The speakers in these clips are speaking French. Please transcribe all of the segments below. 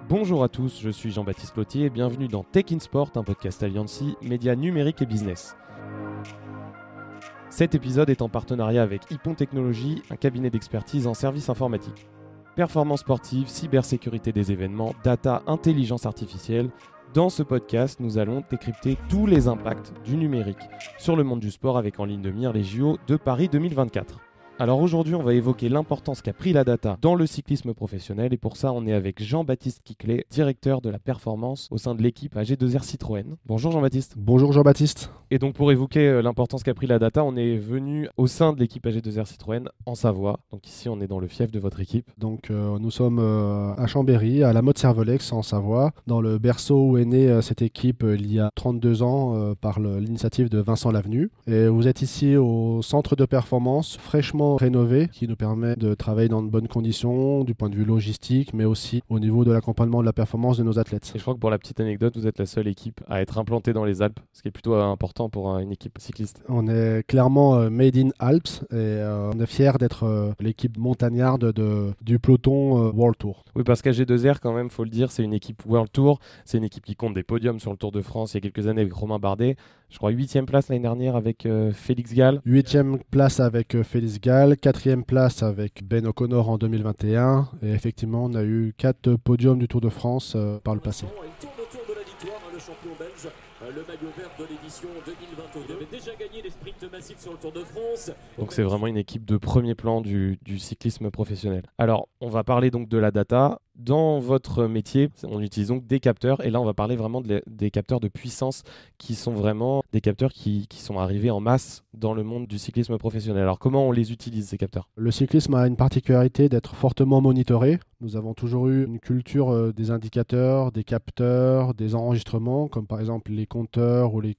Bonjour à tous, je suis Jean-Baptiste Clotier et bienvenue dans Tech in Sport, un podcast Alliancy, médias numériques et business. Cet épisode est en partenariat avec Hippon Technologies, un cabinet d'expertise en services informatiques. Performance sportive, cybersécurité des événements, data, intelligence artificielle. Dans ce podcast, nous allons décrypter tous les impacts du numérique sur le monde du sport avec en ligne de mire les JO de Paris 2024. Alors aujourd'hui, on va évoquer l'importance qu'a pris la data dans le cyclisme professionnel et pour ça, on est avec Jean-Baptiste Quiclet, directeur de la performance au sein de l'équipe AG2R Citroën. Bonjour Jean-Baptiste. Bonjour Jean-Baptiste. Et donc pour évoquer l'importance qu'a pris la data, on est venu au sein de l'équipe AG2R Citroën en Savoie. Donc ici, on est dans le fief de votre équipe. Donc nous sommes à Chambéry, à la Motte-Servolex en Savoie, dans le berceau où est née cette équipe il y a 32 ans par l'initiative de Vincent Lavenu. Et vous êtes ici au centre de performance fraîchement rénové qui nous permet de travailler dans de bonnes conditions du point de vue logistique mais aussi au niveau de l'accompagnement de la performance de nos athlètes. Et je crois que pour la petite anecdote, vous êtes la seule équipe à être implantée dans les Alpes, ce qui est plutôt important pour une équipe cycliste. On est clairement made in Alps et on est fiers d'être l'équipe montagnarde du peloton World Tour. Oui, parce qu'AG2R quand même, faut le dire, c'est une équipe World Tour, c'est une équipe qui compte des podiums sur le Tour de France il y a quelques années avec Romain Bardet. Je crois 8e place l'année dernière avec Félix Gall. 8e place avec Félix Gall, 4e place avec Ben O'Connor en 2021. Et effectivement, on a eu 4 podiums du Tour de France par le passé. Il tourne autour de la victoire, le champion belge, le maillot vert de l'édition 2022. Il avait déjà gagné les sprints massifs sur le Tour de France. Donc c'est vraiment une équipe de premier plan du cyclisme professionnel. Alors, on va parler donc de la data. Dans votre métier, on utilise donc des capteurs et là on va parler vraiment des capteurs de puissance qui sont vraiment des capteurs qui sont arrivés en masse dans le monde du cyclisme professionnel. Alors comment on les utilise ces capteurs ? Le cyclisme a une particularité d'être fortement monitoré. Nous avons toujours eu une culture des indicateurs, des capteurs, des enregistrements comme par exemple les compteurs ou les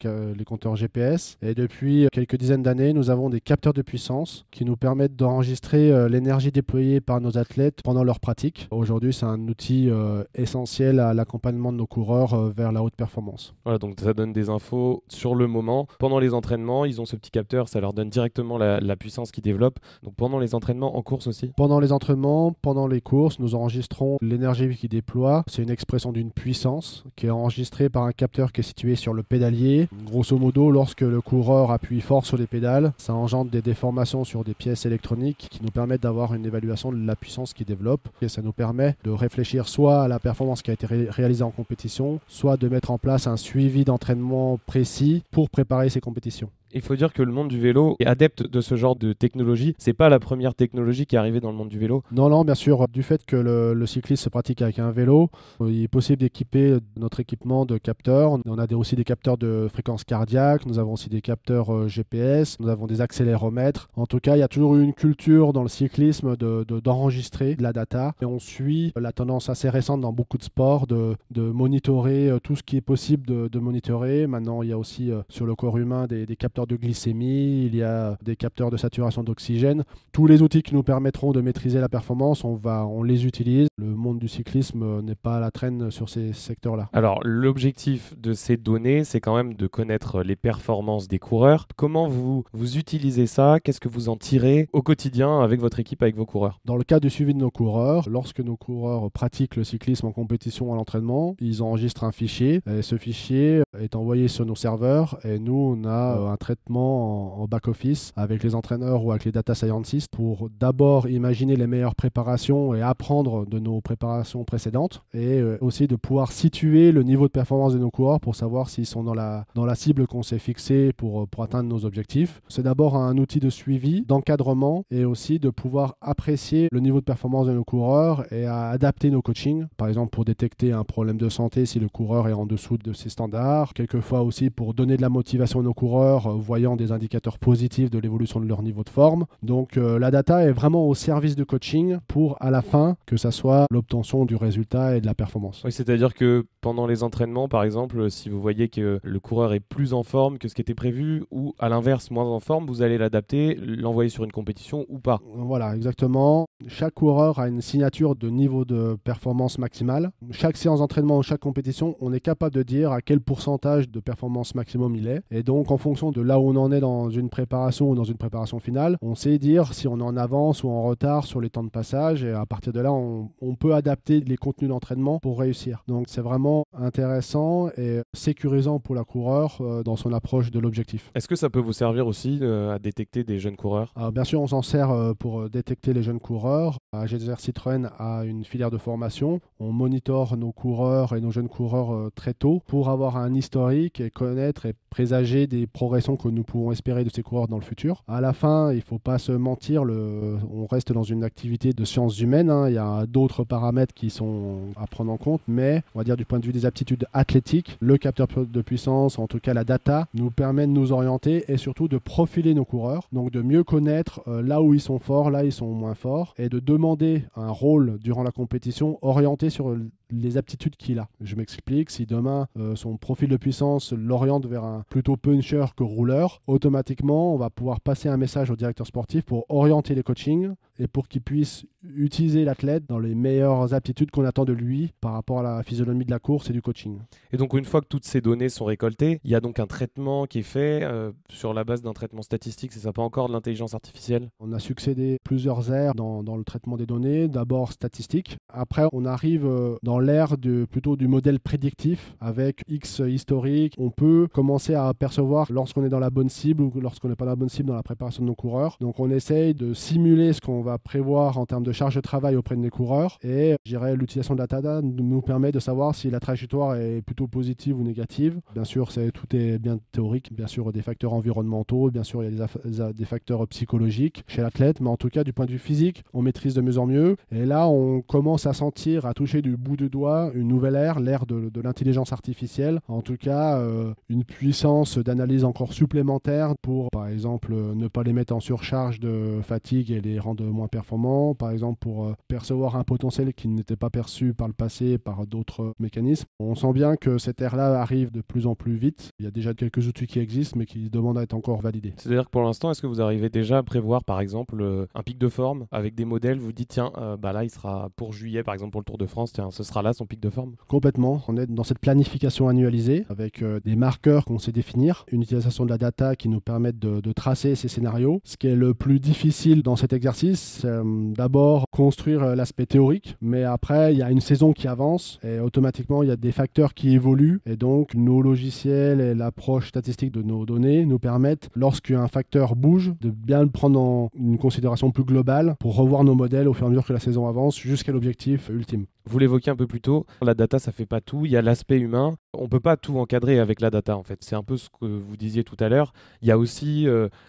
compteurs GPS. Et depuis quelques dizaines d'années, nous avons des capteurs de puissance qui nous permettent d'enregistrer l'énergie déployée par nos athlètes pendant leur pratique. Aujourd'hui, c'est un outil essentiel à l'accompagnement de nos coureurs vers la haute performance. Voilà, donc ça donne des infos sur le moment. Pendant les entraînements, ils ont ce petit capteur, ça leur donne directement la puissance qu'ils développent. Donc pendant les entraînements, en course aussi ? Pendant les entraînements, pendant les courses, nous enregistrons l'énergie qu'ils déploient. C'est une expression d'une puissance qui est enregistrée par un capteur qui est situé sur le pédalier. Grosso modo, lorsque le coureur appuie fort sur les pédales, ça engendre des déformations sur des pièces électroniques qui nous permettent d'avoir une évaluation de la puissance qu'ils développent. Et ça nous permet de réfléchir soit à la performance qui a été réalisée en compétition, soit de mettre en place un suivi d'entraînement précis pour préparer ces compétitions. Il faut dire que le monde du vélo est adepte de ce genre de technologie. C'est pas la première technologie qui est arrivée dans le monde du vélo. Non, bien sûr. Du fait que le cyclisme se pratique avec un vélo, il est possible d'équiper notre équipement de capteurs. On a aussi des capteurs de fréquence cardiaque, nous avons aussi des capteurs GPS, nous avons des accéléromètres. En tout cas, il y a toujours eu une culture dans le cyclisme d'enregistrer de la data. Et on suit la tendance assez récente dans beaucoup de sports de monitorer tout ce qui est possible de monitorer. Maintenant, il y a aussi sur le corps humain des capteurs de glycémie, il y a des capteurs de saturation d'oxygène. Tous les outils qui nous permettront de maîtriser la performance, on les utilise. Le monde du cyclisme n'est pas à la traîne sur ces secteurs-là. Alors, l'objectif de ces données, c'est quand même de connaître les performances des coureurs. Comment vous utilisez ça ? Qu'est-ce que vous en tirez au quotidien avec votre équipe, avec vos coureurs ? Dans le cas du suivi de nos coureurs, lorsque nos coureurs pratiquent le cyclisme en compétition à l'entraînement, ils enregistrent un fichier. Et ce fichier est envoyé sur nos serveurs et nous, on a un traitement en back-office avec les entraîneurs ou avec les data scientists pour d'abord imaginer les meilleures préparations et apprendre de nos préparations précédentes et aussi de pouvoir situer le niveau de performance de nos coureurs pour savoir s'ils sont dans la cible qu'on s'est fixée pour atteindre nos objectifs. C'est d'abord un outil de suivi, d'encadrement et aussi de pouvoir apprécier le niveau de performance de nos coureurs et à adapter nos coachings, par exemple pour détecter un problème de santé si le coureur est en dessous de ses standards, quelquefois aussi pour donner de la motivation à nos coureurs, voyant des indicateurs positifs de l'évolution de leur niveau de forme. Donc la data est vraiment au service de coaching pour à la fin que ça soit l'obtention du résultat et de la performance. Oui, c'est-à-dire que pendant les entraînements, par exemple, si vous voyez que le coureur est plus en forme que ce qui était prévu ou à l'inverse moins en forme, vous allez l'adapter, l'envoyer sur une compétition ou pas. Voilà, exactement. Chaque coureur a une signature de niveau de performance maximale. Chaque séance d'entraînement ou chaque compétition, on est capable de dire à quel pourcentage de performance maximum il est. Et donc, en fonction de là où on en est dans une préparation ou dans une préparation finale, on sait dire si on est en avance ou en retard sur les temps de passage. Et à partir de là, on peut adapter les contenus d'entraînement pour réussir. Donc c'est vraiment intéressant et sécurisant pour la coureur dans son approche de l'objectif. Est-ce que ça peut vous servir aussi à détecter des jeunes coureurs? Alors, bien sûr, on s'en sert pour détecter les jeunes coureurs. AG2R Citroën a une filière de formation. On monitore nos coureurs et nos jeunes coureurs très tôt pour avoir un historique et connaître et présager des progressions que nous pouvons espérer de ces coureurs dans le futur. À la fin, il ne faut pas se mentir, on reste dans une activité de sciences humaines. Il y a d'autres paramètres qui sont à prendre en compte, mais on va dire du point de vue des aptitudes athlétiques, le capteur de puissance, en tout cas la data, nous permet de nous orienter et surtout de profiler nos coureurs, donc de mieux connaître là où ils sont forts, là où ils sont moins forts, et de demander un rôle durant la compétition orienté sur les aptitudes qu'il a. Je m'explique, si demain son profil de puissance l'oriente vers un plutôt puncher que rouleur, automatiquement on va pouvoir passer un message au directeur sportif pour orienter les coachings et pour qu'il puisse utiliser l'athlète dans les meilleures aptitudes qu'on attend de lui par rapport à la physionomie de la course et du coaching. Et donc une fois que toutes ces données sont récoltées, il y a donc un traitement qui est fait sur la base d'un traitement statistique, c'est ça, pas encore de l'intelligence artificielle? On a succédé plusieurs ères dans le traitement des données, d'abord statistique, après on arrive dans l'ère plutôt du modèle prédictif avec X historique. On peut commencer à apercevoir lorsqu'on est dans la bonne cible ou lorsqu'on n'est pas dans la bonne cible dans la préparation de nos coureurs. Donc on essaye de simuler ce qu'on va prévoir en termes de charge de travail auprès de nos coureurs et je dirais l'utilisation de la data nous permet de savoir si la trajectoire est plutôt positive ou négative. Bien sûr, tout est bien théorique, bien sûr des facteurs environnementaux, bien sûr il y a des facteurs psychologiques chez l'athlète, mais en tout cas du point de vue physique, on maîtrise de mieux en mieux et là on commence à sentir, à toucher du bout du doigt une nouvelle ère, l'ère de l'intelligence artificielle, en tout cas une puissance d'analyse encore supplémentaire pour par exemple ne pas les mettre en surcharge de fatigue et les rendre moins performants, par exemple pour percevoir un potentiel qui n'était pas perçu par le passé par d'autres mécanismes. On sent bien que cette ère-là arrive de plus en plus vite. Il y a déjà quelques outils qui existent mais qui demandent à être encore validés. C'est-à-dire que pour l'instant, est-ce que vous arrivez déjà à prévoir par exemple un pic de forme avec des modèles, vous dites tiens, là il sera pour juillet par exemple pour le Tour de France, tiens, ce sera là son pic de forme? Complètement, on est dans cette planification annualisée avec des marqueurs qu'on sait définir, une utilisation de la data qui nous permet de tracer ces scénarios. Ce qui est le plus difficile dans cet exercice, c'est d'abord construire l'aspect théorique, mais après il y a une saison qui avance et automatiquement il y a des facteurs qui évoluent et donc nos logiciels et l'approche statistique de nos données nous permettent, lorsqu'un facteur bouge, de bien le prendre en une considération plus globale pour revoir nos modèles au fur et à mesure que la saison avance jusqu'à l'objectif ultime. Vous l'évoquiez un peu plus tôt, la data ça fait pas tout, il y a l'aspect humain, on peut pas tout encadrer avec la data en fait, c'est un peu ce que vous disiez tout à l'heure, il y a aussi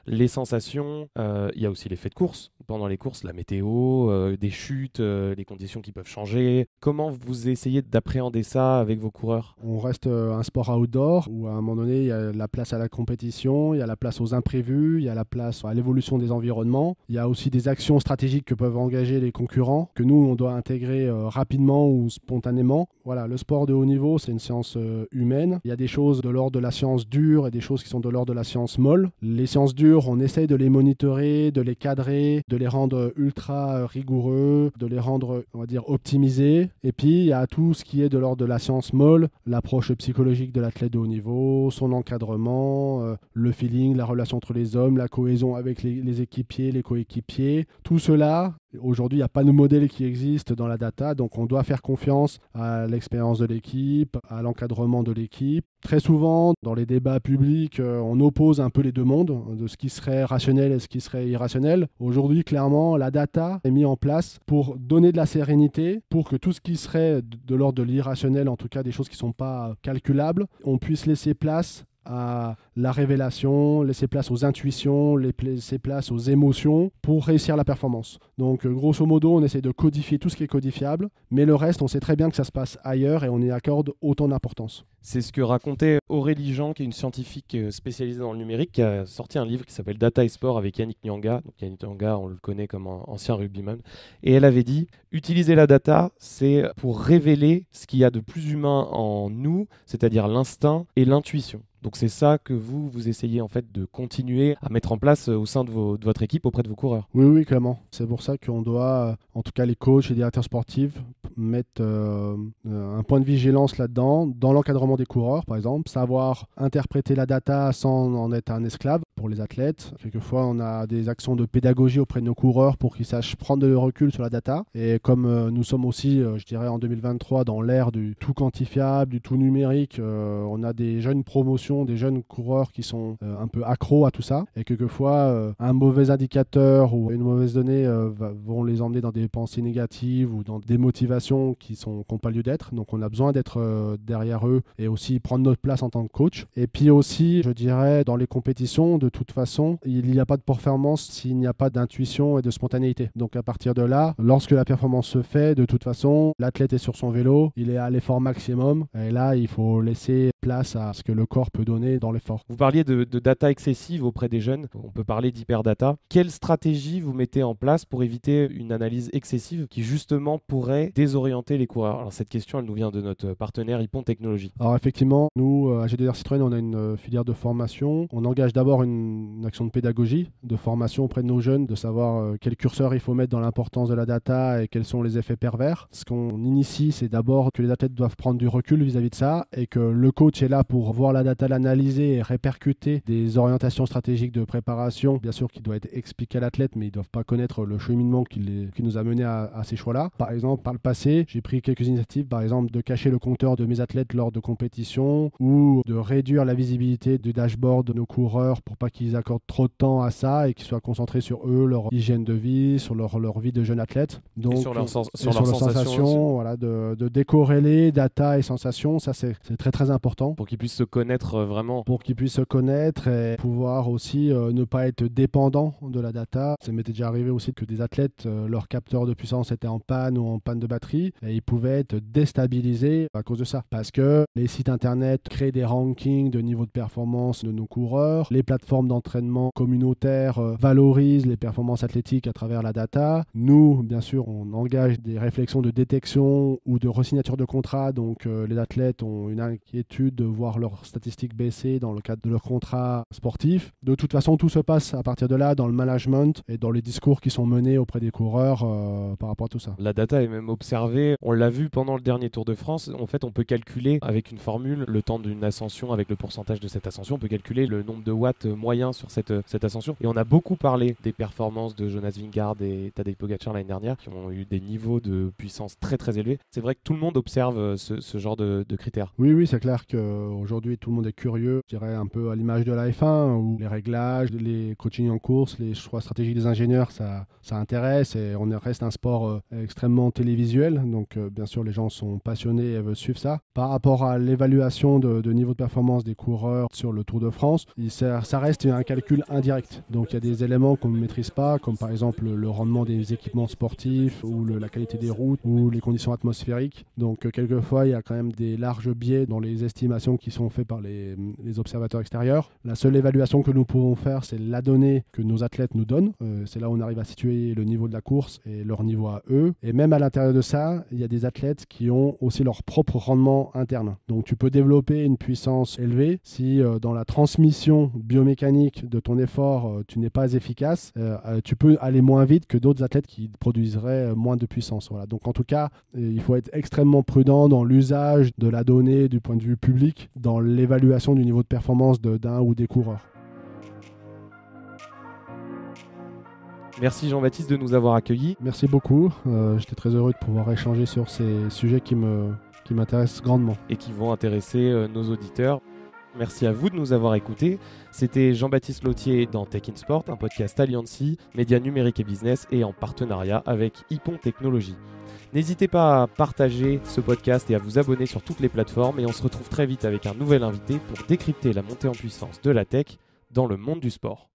les sensations, il y a aussi les faits de course, pendant les courses, la météo, des chutes, les conditions qui peuvent changer. Comment vous essayez d'appréhender ça avec vos coureurs? On reste un sport outdoor où à un moment donné il y a la place à la compétition, il y a la place aux imprévus, il y a la place à l'évolution des environnements, il y a aussi des actions stratégiques que peuvent engager les concurrents, que nous on doit intégrer rapidement ou spontanément. Voilà, le sport de haut niveau, c'est une science humaine. Il y a des choses de l'ordre de la science dure et des choses qui sont de l'ordre de la science molle. Les sciences dures, on essaye de les monitorer, de les cadrer, de les rendre ultra rigoureux, de les rendre, on va dire, optimisés. Et puis, il y a tout ce qui est de l'ordre de la science molle, l'approche psychologique de l'athlète de haut niveau, son encadrement, le feeling, la relation entre les hommes, la cohésion avec les équipiers, les coéquipiers. Tout cela, aujourd'hui, il n'y a pas de modèle qui existe dans la data, donc on doit faire confiance à l'expérience de l'équipe, à l'encadrement de l'équipe. Très souvent, dans les débats publics, on oppose un peu les deux mondes, de ce qui serait rationnel et ce qui serait irrationnel. Aujourd'hui, clairement, la data est mise en place pour donner de la sérénité, pour que tout ce qui serait de l'ordre de l'irrationnel, en tout cas des choses qui ne sont pas calculables, on puisse laisser place à la révélation, laisser place aux intuitions, laisser place aux émotions pour réussir la performance. Donc grosso modo, on essaie de codifier tout ce qui est codifiable, mais le reste, on sait très bien que ça se passe ailleurs et on y accorde autant d'importance. C'est ce que racontait Aurélie Jean, qui est une scientifique spécialisée dans le numérique, qui a sorti un livre qui s'appelle Data et Sport avec Yannick Nyanga. Donc Yannick Nyanga, on le connaît comme un ancien rugbyman. Et elle avait dit, utiliser la data, c'est pour révéler ce qu'il y a de plus humain en nous, c'est-à-dire l'instinct et l'intuition. Donc c'est ça que vous essayez en fait de continuer à mettre en place au sein de votre équipe auprès de vos coureurs. Oui, clairement. C'est pour ça qu'on doit, en tout cas les coachs et les directeurs sportifs, mettre un point de vigilance là-dedans, dans l'encadrement des coureurs, par exemple, savoir interpréter la data sans en être un esclave pour les athlètes. Quelquefois, on a des actions de pédagogie auprès de nos coureurs pour qu'ils sachent prendre de recul sur la data. Et comme nous sommes aussi, je dirais, en 2023, dans l'ère du tout quantifiable, du tout numérique, on a des jeunes promotions, des jeunes coureurs qui sont un peu accros à tout ça. Et quelquefois, un mauvais indicateur ou une mauvaise donnée vont les emmener dans des pensées négatives ou dans des motivations qui n'ont pas lieu d'être. Donc, on a besoin d'être derrière eux et aussi prendre notre place en tant que coach. Et puis aussi, je dirais, dans les compétitions, de toute façon, il n'y a pas de performance s'il n'y a pas d'intuition et de spontanéité. Donc, à partir de là, lorsque la performance se fait, de toute façon, l'athlète est sur son vélo, il est à l'effort maximum. Et là, il faut laisser place à ce que le corps peut donner dans l'effort. Vous parliez de data excessive auprès des jeunes. On peut parler d'hyperdata. Quelle stratégie vous mettez en place pour éviter une analyse excessive qui, justement, pourrait désorienter les coureurs? Alors, cette question, elle nous vient de notre partenaire Hippon Technologies. Alors, effectivement, nous, à GDR Citroën, on a une filière de formation. On engage d'abord une action de pédagogie, de formation auprès de nos jeunes, de savoir quel curseur il faut mettre dans l'importance de la data et quels sont les effets pervers. Ce qu'on initie, c'est d'abord que les athlètes doivent prendre du recul vis-à-vis de ça et que le coach est là pour voir la data, l'analyser et répercuter des orientations stratégiques de préparation, bien sûr qui doit être expliqué à l'athlète, mais ils ne doivent pas connaître le cheminement qui nous a mené à ces choix-là. Par exemple, par le passé, j'ai pris quelques initiatives, par exemple de cacher le compteur de mes athlètes lors de compétitions ou de réduire la visibilité du dashboard de nos coureurs pour pas qu'ils accordent trop de temps à ça et qu'ils soient concentrés sur eux, leur hygiène de vie, sur leur vie de jeune athlète. Donc, et sur leurs sensations, voilà, de décorréler data et sensations, ça c'est très très important. Pour qu'ils puissent se connaître vraiment. Pour qu'ils puissent se connaître et pouvoir aussi ne pas être dépendants de la data. Ça m'était déjà arrivé aussi que des athlètes, leur capteur de puissance était en panne ou en panne de batterie et ils pouvaient être déstabilisés à cause de ça. Parce que les sites internet créent des rankings de niveau de performance de nos coureurs. Les plateformes d'entraînement communautaires valorisent les performances athlétiques à travers la data. Nous, bien sûr, on engage des réflexions de détection ou de resignature de contrat. Donc, les athlètes ont une inquiétude de voir leurs statistiques baisser dans le cadre de leur contrat sportif. De toute façon, tout se passe à partir de là dans le management et dans les discours qui sont menés auprès des coureurs par rapport à tout ça. La data est même observée. On l'a vu pendant le dernier Tour de France. En fait, on peut calculer avec une formule le temps d'une ascension avec le pourcentage de cette ascension. On peut calculer le nombre de watts moyen sur cette ascension. Et on a beaucoup parlé des performances de Jonas Vingegaard et Tadej Pogačar l'année dernière qui ont eu des niveaux de puissance très très élevés. C'est vrai que tout le monde observe ce genre de critères. Oui, c'est clair qu'aujourd'hui tout le monde est curieux. Je dirais un peu à l'image de la F1 où les réglages, les coachings en course, les choix stratégiques des ingénieurs, ça intéresse et on reste un sport extrêmement télévisuel. Donc bien sûr les gens sont passionnés et veulent suivre ça. Par rapport à l'évaluation de niveau de performance des coureurs sur le Tour de France, ça reste un calcul indirect. Donc il y a des éléments qu'on ne maîtrise pas, comme par exemple le rendement des équipements sportifs ou la qualité des routes ou les conditions atmosphériques. Donc quelquefois il y a quand même des larges biais dans les estimations qui sont faites par les observateurs extérieurs. La seule évaluation que nous pouvons faire, c'est la donnée que nos athlètes nous donnent. C'est là où on arrive à situer le niveau de la course et leur niveau à eux. Et même à l'intérieur de ça, il y a des athlètes qui ont aussi leur propre rendement interne. Donc tu peux développer une puissance élevée si dans la transmission biomécanique de ton effort, tu n'es pas efficace. Tu peux aller moins vite que d'autres athlètes qui produiseraient moins de puissance. Voilà. Donc en tout cas, il faut être extrêmement prudent dans l'usage de la donnée du point de vue public, dans l'évaluation du niveau de performance d'un ou des coureurs. Merci Jean-Baptiste de nous avoir accueillis. Merci beaucoup. J'étais très heureux de pouvoir échanger sur ces sujets qui m'intéressent grandement. Et qui vont intéresser nos auditeurs. Merci à vous de nous avoir écoutés. C'était Jean-Baptiste Lautier dans Tech in Sport, un podcast Alliancy, médias numériques et business et en partenariat avec Hippon Technologies. N'hésitez pas à partager ce podcast et à vous abonner sur toutes les plateformes et on se retrouve très vite avec un nouvel invité pour décrypter la montée en puissance de la tech dans le monde du sport.